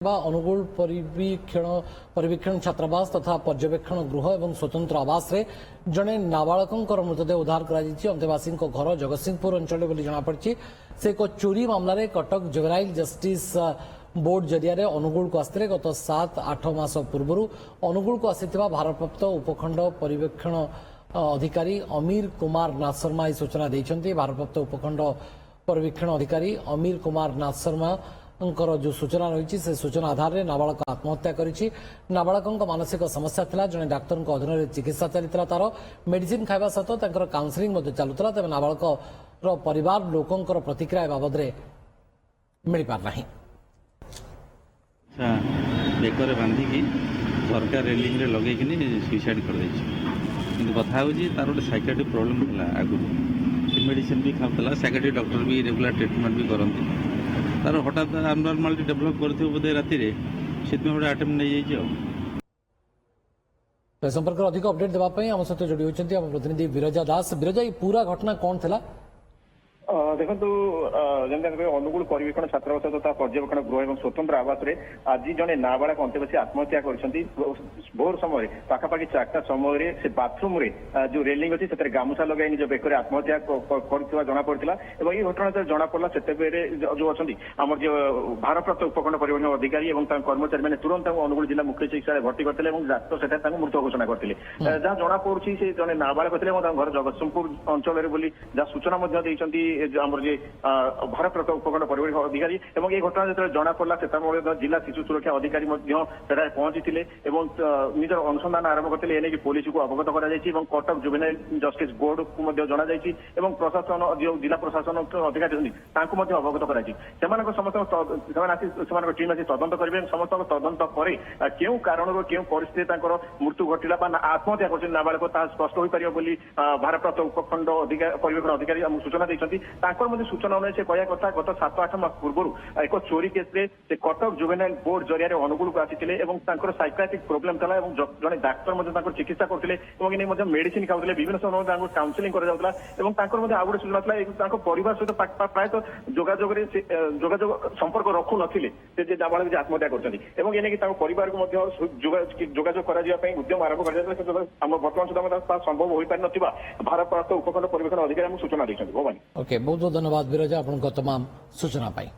अनुगुल परिवीक्षण छात्रावास तथा पर्यवेक्षण गृह और स्वतंत्र आवास रे जड़े नाबालकों मृतदेह उद्धार अंतेवासी घर जगतसिंहपुर अंचल जमापड़ी से एक चोरी मामलें कटक जुवेनाइल जस्टिस बोर्ड जरिया अनुगुल को आसते गत 7-8 मास पूर्व अनुगुल को आसीथिबा भारप्राप्त उपखंड परिवेक्षण अधिकारी अमीर कुमार नाथ शर्मा यह सूचना देते। भारप्राप्त उपखंड परिवीक्षण अधिकारी अमीर कुमार नाथ शर्मा जो सूचना रही से सूचना आधार में नाबालक आत्महत्या करी। नाबालकों मानसिक समस्या था, जड़े डाक्तर अधीन चिकित्सा चलता तार मेडिसिन खावा सहित काउनसिलिंग चलुला, तेज नाबालक परिवार लोकों प्रतिक्रिया बाबद मिल पारना। बेकर बांधिकी सरकार रेलिंग रे लगे सुइसाइड कर कथा हूँ तार गोटे साइकेट्रिक प्रोब्लेम था आगुरी मेडिसिन भी खाऊला साइकेट्रिक डॉक्टर भी रेगुलर ट्रिटमेंट भी करती तार हठात अबनर्मालिटी डेभलप करते बोधे राति से गोटे आटेम्प्ट नहीं जाइए। संपर्क अधिक अपडेट देवाई आम सहित जोड़ी होती प्रतिनिधि विरजा दास। विरजा, ये पूरा घटना कौन था? देखो जमी अनुगुल परिवेक्षण छात्रावास तथा पर्यवेक्षण गृह और स्वतंत्र आवास रे आज जड़े नाबालक अंतेवासी आत्महत्या करछंती। भोर समय पाखापाखि 4टा समय से बाथरूम रे जो रेलिंग अच्छी से गामुछा लगाई निज बेकर आत्महत्या कर जना पड़ा। ये घटना जना पड़ा से जो अच्छा आम जो भारप्राप्त उपखंड परिवहन अधिकारी और कर्मचारी मैंने तुरंत अनुगुल जिला मुख्य चिकित्सा भर्ती करते डाक्तर से मृत घोषणा करते। जहाँ जना पड़ी से जड़े नाबालक थे घर जगतसिंहपुर अंचल जहाँ सूचना भारप्राप्त उपखंड परिवहन अधिकारी और ये घटना जो जना पड़ा से जिला शिशु सुरक्षा अधिकारी पहुंची निजर अनुसंधान आरंभ करते एने पुलिस को अवगत कर कटक जुवेनाइल जस्टिस बोर्ड को जना प्रशासन जो जिला प्रशासन अधिकारी अवगत कर टीम आसी तदंत करेंगे। समस्त तदंत पर क्यों कारण क्यों परिस्थिति मृत्यु घटला आत्महत्या कर नाबालक स्पष्ट हो पार भारप्राप्त उपखंड परिवेक्षण अधिकारी सूचना देते। सूचना अनुसार से कहया कथा गत 7-8 मास पूर्व एक चोरी केस्रे से कटक जुवेनाइल बोर्ड जरिया अनुगुल को आसी साइकाट्रिक प्रोब्लेम था और जड़े डाक्तर चिकित्सा करते मेडिसिन खाऊले विभिन्न समय काउनसिलिंग कर आउ गोटे सूचना था परिवार सहित प्रायत जोगाजोग संपर्क रखु नथिले से नाबालक आत्महत्या कर परिवार को जोगाजोग करने उद्यम आरंभ कर बर्तमान सुधा संभव हो पारि ना भारप्राप्त उपखंड परिवेक्षण अधिकारी सूचना देते। ओके, बहुत बहुत धन्यवाद विरजा आपन तमाम सूचना पाई।